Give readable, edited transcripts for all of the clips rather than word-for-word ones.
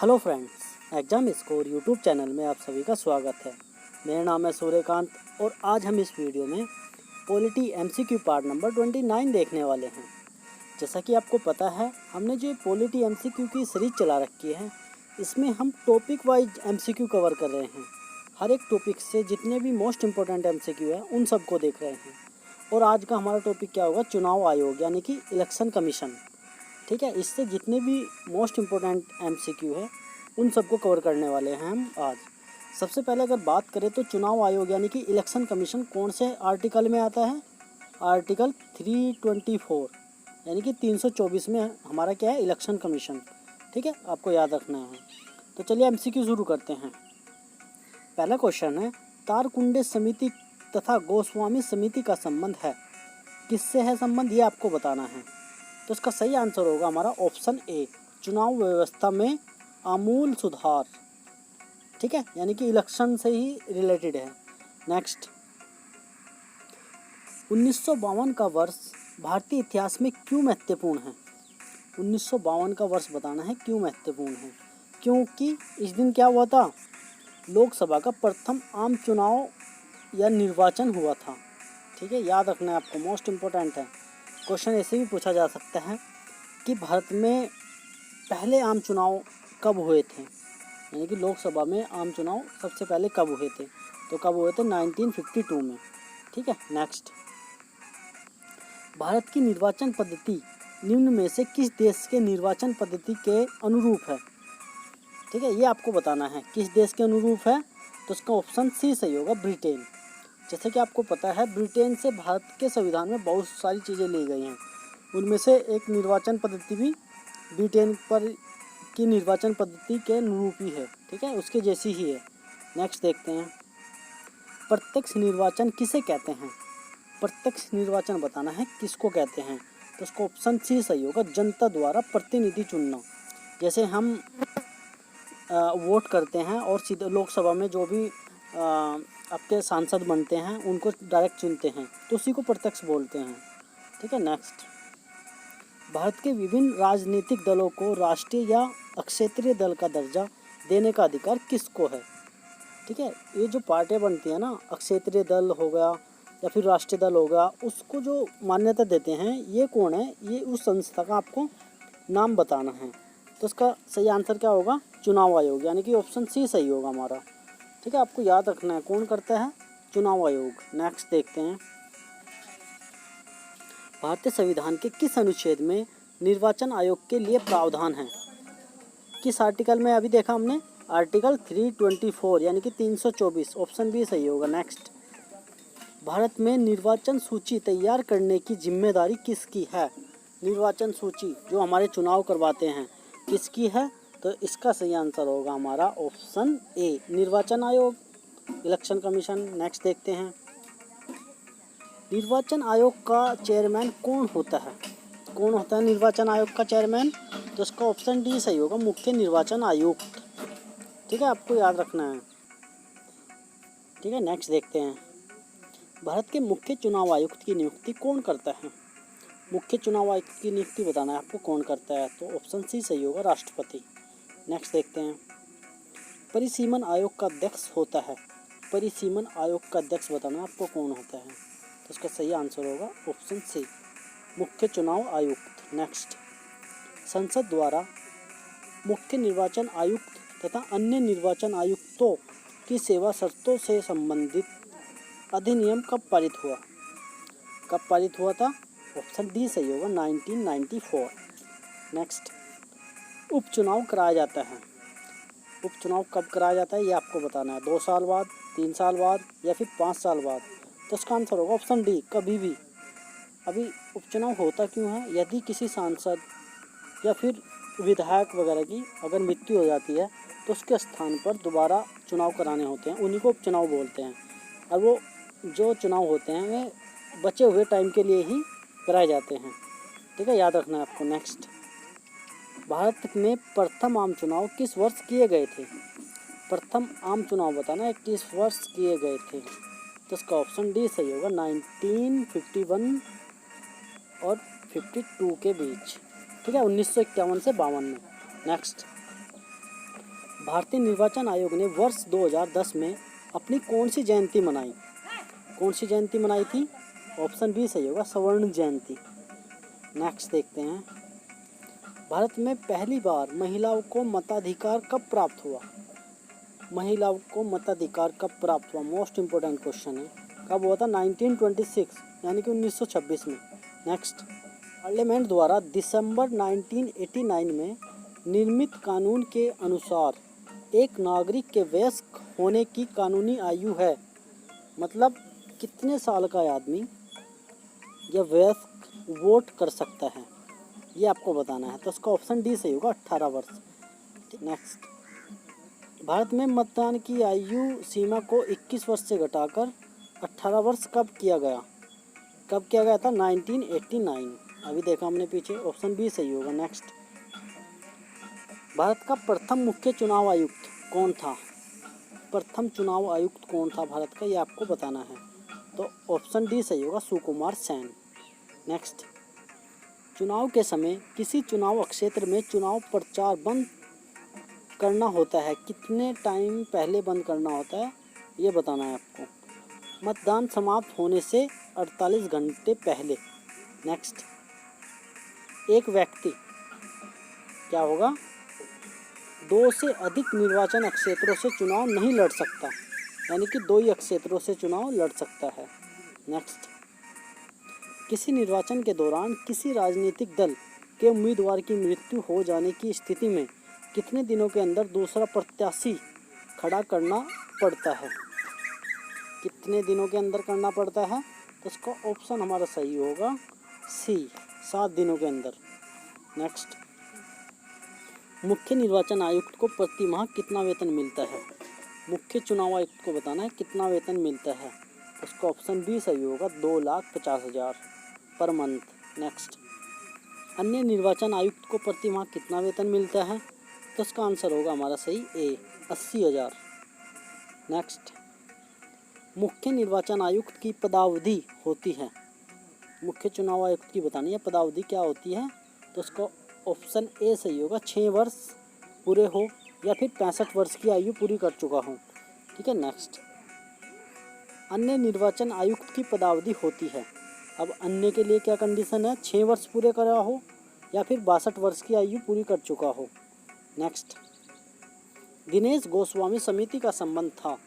Hello friends, exam score YouTube channel में आप सभी का स्वागत है। मेरा नाम है सूर्यकांत और आज हम इस वीडियो में पॉलिटी एमसीक्यू पार्ट नंबर 29 देखने वाले हैं। जैसा कि आपको पता है, हमने जो पॉलिटी एमसीक्यू की सीरीज चला रखी है, इसमें हम टॉपिक वाइज एमसीक्यू कवर कर रहे हैं। हर एक टॉपिक से जितने भी मोस्ट इम्पोर्टेंट एमसीक्यू है उन सबको देख रहे हैं। और आज का हमारा टॉपिक क्या होगा? चुनाव आयोग यानी कि इलेक्शन कमीशन। ठीक है, इससे जितने भी मोस्ट इम्पोर्टेंट एमसीक्यू है उन सबको कवर करने वाले हैं हम आज। सबसे पहले अगर बात करें तो चुनाव आयोग यानी कि इलेक्शन कमीशन कौन से आर्टिकल में आता है? आर्टिकल 324 यानी कि 324 में हमारा क्या है? Election commission. ठीक है, आपको याद रखना है। तो चलिए एमसीक्यू शुरू करते हैं। पहला क्वेश्चन है, तारकुंडे समिति तथा गोस्वामी समिति का संबंध है, किससे है संबंध? ये आपको बताना है। तो इसका सही आंसर होगा हमारा ऑप्शन ए, चुनाव व्यवस्था में आमूल सुधार। ठीक है, यानी कि इलेक्शन से ही रिलेटेड है। नेक्स्ट, 1952 का वर्ष भारतीय इतिहास में क्यों महत्वपूर्ण है? 1952 का वर्ष बताना है क्यों महत्वपूर्ण है। क्योंकि इस दिन क्या हुआ था? लोकसभा का प्रथम आम चुनाव या निर्वाचन हुआ था। ठीक है, याद रखना है आपको, मोस्ट इम्पोर्टेंट है। क्वेश्चन ऐसे भी पूछा जा सकता है कि भारत में पहले आम चुनाव कब हुए थे, यानी कि लोकसभा में आम चुनाव सबसे पहले कब हुए थे? तो कब हुए थे? 1952 में। ठीक है, नेक्स्ट, भारत की निर्वाचन पद्धति निम्न में से किस देश के निर्वाचन पद्धति के अनुरूप है? ठीक है, ये आपको बताना है किस देश के अनुरूप है। तो इसका ऑप्शन सी सही होगा, ब्रिटेन। जैसे कि आपको पता है, ब्रिटेन से भारत के संविधान में बहुत सारी चीज़ें ली गई हैं, उनमें से एक निर्वाचन पद्धति भी ब्रिटेन पर की निर्वाचन पद्धति के अनुरूप ही है। ठीक है, उसके जैसी ही है। नेक्स्ट देखते हैं, प्रत्यक्ष निर्वाचन किसे कहते हैं? प्रत्यक्ष निर्वाचन बताना है किसको कहते हैं। तो उसको ऑप्शन सी सही होगा, जनता द्वारा प्रतिनिधि चुनना। जैसे हम वोट करते हैं और सीधे लोकसभा में जो भी आपके सांसद बनते हैं उनको डायरेक्ट चुनते हैं, तो उसी को प्रत्यक्ष बोलते हैं। ठीक है, नेक्स्ट, भारत के विभिन्न राजनीतिक दलों को राष्ट्रीय या क्षेत्रीय दल का दर्जा देने का अधिकार किसको है? ठीक है, ये जो पार्टियां बनती हैं ना, क्षेत्रीय दल हो गया या फिर राष्ट्रीय दल हो गया, उसको जो मान्यता देते हैं ये कौन है? ये उस संस्था का आपको नाम बताना है। तो इसका सही आंसर क्या होगा? चुनाव आयोग, यानी कि ऑप्शन सी सही होगा हमारा। ठीक है, आपको याद रखना है कौन करता है? चुनाव आयोग। नेक्स्ट देखते हैं, भारतीय संविधान के किस अनुच्छेद में निर्वाचन आयोग के लिए प्रावधान है? किस आर्टिकल में? अभी देखा हमने, आर्टिकल 324 यानी कि 324। ऑप्शन बी सही होगा। नेक्स्ट, भारत में निर्वाचन सूची तैयार करने की जिम्मेदारी किसकी है? निर्वाचन सूची जो हमारे चुनाव करवाते हैं किसकी है? तो इसका सही आंसर होगा हमारा ऑप्शन ए, निर्वाचन आयोग, इलेक्शन कमीशन। नेक्स्ट देखते हैं, निर्वाचन आयोग का चेयरमैन कौन होता है? कौन होता है निर्वाचन आयोग का चेयरमैन? तो इसका ऑप्शन डी सही होगा, मुख्य निर्वाचन आयुक्त। ठीक है, आपको याद रखना है। ठीक है, नेक्स्ट देखते हैं, भारत के मुख्य चुनाव आयुक्त की नियुक्ति कौन करता है? मुख्य चुनाव आयुक्त की नियुक्ति बताना है आपको कौन करता है। तो ऑप्शन सी सही होगा, राष्ट्रपति। नेक्स्ट देखते हैं, परिसीमन आयोग का अध्यक्ष होता है। परिसीमन आयोग का अध्यक्ष बताना है आपको कौन होता है। तो इसका सही आंसर होगा ऑप्शन सी, मुख्य चुनाव आयुक्त। नेक्स्ट, संसद द्वारा मुख्य निर्वाचन आयुक्त तथा अन्य निर्वाचन आयुक्तों की सेवा शर्तों से संबंधित अधिनियम कब पारित हुआ? कब पारित हुआ था? ऑप्शन डी सही होगा, 1994। नेक्स्ट, उपचुनाव कराया जाता है। उपचुनाव कब कराया जाता है ये आपको बताना है, 2 साल बाद, 3 साल बाद या फिर 5 साल बाद। तो इसका आंसर होगा ऑप्शन डी, कभी भी। अभी उपचुनाव होता क्यों है? यदि किसी सांसद या फिर विधायक वगैरह की अगर मृत्यु हो जाती है तो उसके स्थान पर दोबारा चुनाव कराने होते हैं, उन्हीं को उपचुनाव बोलते हैं। और वो जो चुनाव होते हैं वे बचे हुए टाइम के लिए ही कराए जाते हैं। ठीक है, याद रखना है आपको। नेक्स्ट, भारत में प्रथम आम चुनाव किस वर्ष किए गए थे? प्रथम आम चुनाव बताना है किस वर्ष किए गए थे। तो इसका ऑप्शन डी सही होगा, 1951 और 52 के बीच। ठीक है, 1951 से 52 में। नेक्स्ट, भारतीय निर्वाचन आयोग ने वर्ष 2010 में अपनी कौन सी जयंती मनाई? कौन सी जयंती मनाई थी? ऑप्शन बी सही होगा, स्वर्ण जयंती। नेक्स्ट देखते हैं, भारत में पहली बार महिलाओं को मताधिकार कब प्राप्त हुआ? महिलाओं को मताधिकार कब प्राप्त हुआ? मोस्ट इम्पोर्टेंट क्वेश्चन है। कब हुआ था? 1926 यानी कि 1926 में। नेक्स्ट, पार्लियामेंट द्वारा दिसंबर 1989 में निर्मित कानून के अनुसार एक नागरिक के वयस्क होने की कानूनी आयु है, मतलब कितने साल का आदमी या वयस्क वोट कर सकता है, ये आपको बताना है। तो उसका ऑप्शन डी सही होगा, 18 वर्ष। नेक्स्ट, भारत में मतदान की आयु सीमा को 21 वर्ष से घटाकर 18 वर्ष कब किया गया? कब किया गया था? 1989। अभी देखा हमने पीछे, ऑप्शन बी सही होगा। नेक्स्ट, भारत का प्रथम मुख्य चुनाव आयुक्त कौन था? प्रथम चुनाव आयुक्त कौन था भारत का, ये आपको बताना है। तो ऑप्शन डी सही होगा, सुकुमार सेन। नेक्स्ट, चुनाव के समय किसी चुनाव क्षेत्र में चुनाव प्रचार बंद करना होता है, कितने टाइम पहले बंद करना होता है, ये बताना है आपको। मतदान समाप्त होने से 48 घंटे पहले। नेक्स्ट, एक व्यक्ति क्या होगा? 2 से अधिक निर्वाचन क्षेत्रों से चुनाव नहीं लड़ सकता, यानी कि 2 ही क्षेत्रों से चुनाव लड़ सकता है। नेक्स्ट, किसी निर्वाचन के दौरान किसी राजनीतिक दल के उम्मीदवार की मृत्यु हो जाने की स्थिति में कितने दिनों के अंदर दूसरा प्रत्याशी खड़ा करना पड़ता है? कितने दिनों के अंदर करना पड़ता है? तो इसका ऑप्शन हमारा सही होगा सी, 7 दिनों के अंदर। नेक्स्ट, मुख्य निर्वाचन आयुक्त को प्रति माह कितना वेतन मिलता है? मुख्य चुनाव आयुक्त को बताना है कितना वेतन मिलता है। उसका ऑप्शन बी सही होगा, 2,50,000 पर मंथ। नेक्स्ट, अन्य निर्वाचन आयुक्त को प्रति माह कितना वेतन मिलता है? तो इसका आंसर होगा हमारा सही ए, 80,000। नेक्स्ट, मुख्य निर्वाचन आयुक्त की पदावधि होती है, मुख्य चुनाव आयुक्त की बतानी है पदावधि क्या होती है। तो उसका ऑप्शन ए सही होगा, 6 वर्ष पूरे हो या फिर 65 वर्ष की आयु पूरी कर चुका हो। ठीक है। नेक्स्ट, अन्य निर्वाचन आयुक्त की पदावधि होती है। अब अन्य के लिए क्या कंडीशन है? 6 वर्ष पूरे करा हो या फिर 62 वर्ष की आयु पूरी कर चुका हो। नेक्स्ट, दिनेश गोस्वामी समिति का संबंध था।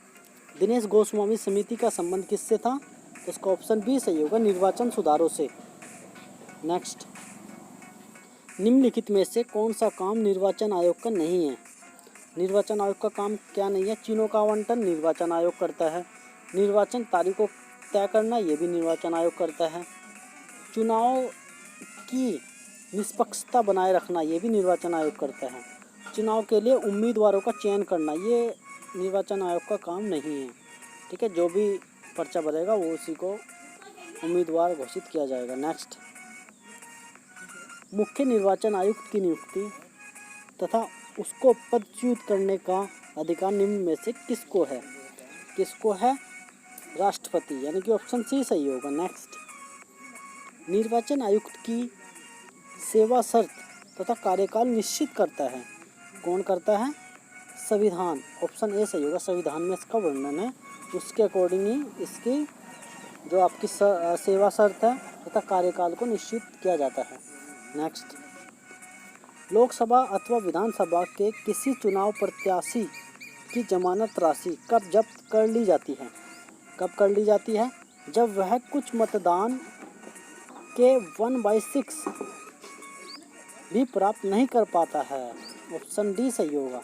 दिनेश गोस्वामी समिति का संबंध किससे था? तो उसका ऑप्शन बी सही होगा, निर्वाचन सुधारों से। नेक्स्ट, निम्नलिखित में से कौन सा काम निर्वाचन आयोग का नहीं है? निर्वाचन आयोग का काम क्या नहीं है? चुनाव का आवंटन निर्वाचन आयोग करता है। निर्वाचन तारीखों तय करना ये भी निर्वाचन आयोग करता है। चुनाव की निष्पक्षता बनाए रखना ये भी निर्वाचन आयोग करता है। चुनाव के लिए उम्मीदवारों का चयन करना ये निर्वाचन आयोग का काम नहीं है। ठीक है, जो भी पर्चा भरेगा वो उसी को उम्मीदवार घोषित किया जाएगा। नेक्स्ट, मुख्य निर्वाचन आयुक्त की नियुक्ति तथा उसको पदच्युत करने का अधिकार निम्न में से किसको है? किसको है? राष्ट्रपति, यानी कि ऑप्शन सी सही होगा। नेक्स्ट, निर्वाचन आयुक्त की सेवा शर्त तथा कार्यकाल निश्चित करता है। कौन करता है? संविधान, ऑप्शन ए सही होगा। संविधान में इसका वर्णन है, उसके अकॉर्डिंग ही इसकी जो आपकी सेवा शर्त है तथा कार्यकाल को निश्चित किया जाता है। नेक्स्ट, लोकसभा अथवा विधानसभा के किसी चुनाव प्रत्याशी की जमानत राशि कब जब्त कर ली जाती है? कब कर ली जाती है? जब वह कुछ मतदान के 1/6 भी प्राप्त नहीं कर पाता है। ऑप्शन डी सही होगा,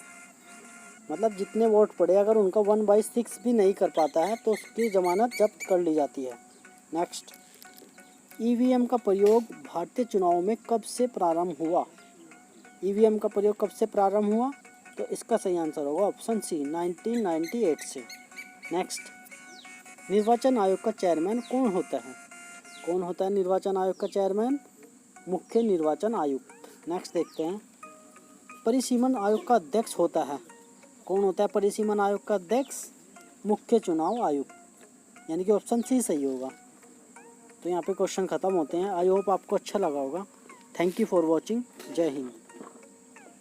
मतलब जितने वोट पड़े अगर उनका 1/6 भी नहीं कर पाता है तो उसकी जमानत जब्त कर ली जाती है। नेक्स्ट, ईवीएम का प्रयोग भारतीय चुनाव में कब से प्रारंभ हुआ? ईवीएम का प्रयोग कब से प्रारंभ हुआ? तो इसका सही आंसर होगा ऑप्शन सी, 1998 से। नेक्स्ट, निर्वाचन आयोग का चेयरमैन कौन होता है? कौन होता है निर्वाचन आयोग का चेयरमैन? मुख्य निर्वाचन आयुक्त। नेक्स्ट देखते हैं, परिसीमन आयोग का अध्यक्ष होता है। कौन होता है परिसीमन आयोग का अध्यक्ष? मुख्य चुनाव आयुक्त, यानी कि ऑप्शन सी सही होगा। तो यहाँ पे क्वेश्चन ख़त्म होते हैं। आई होप आपको अच्छा लगा होगा। Thank you for watching. जय हिंद।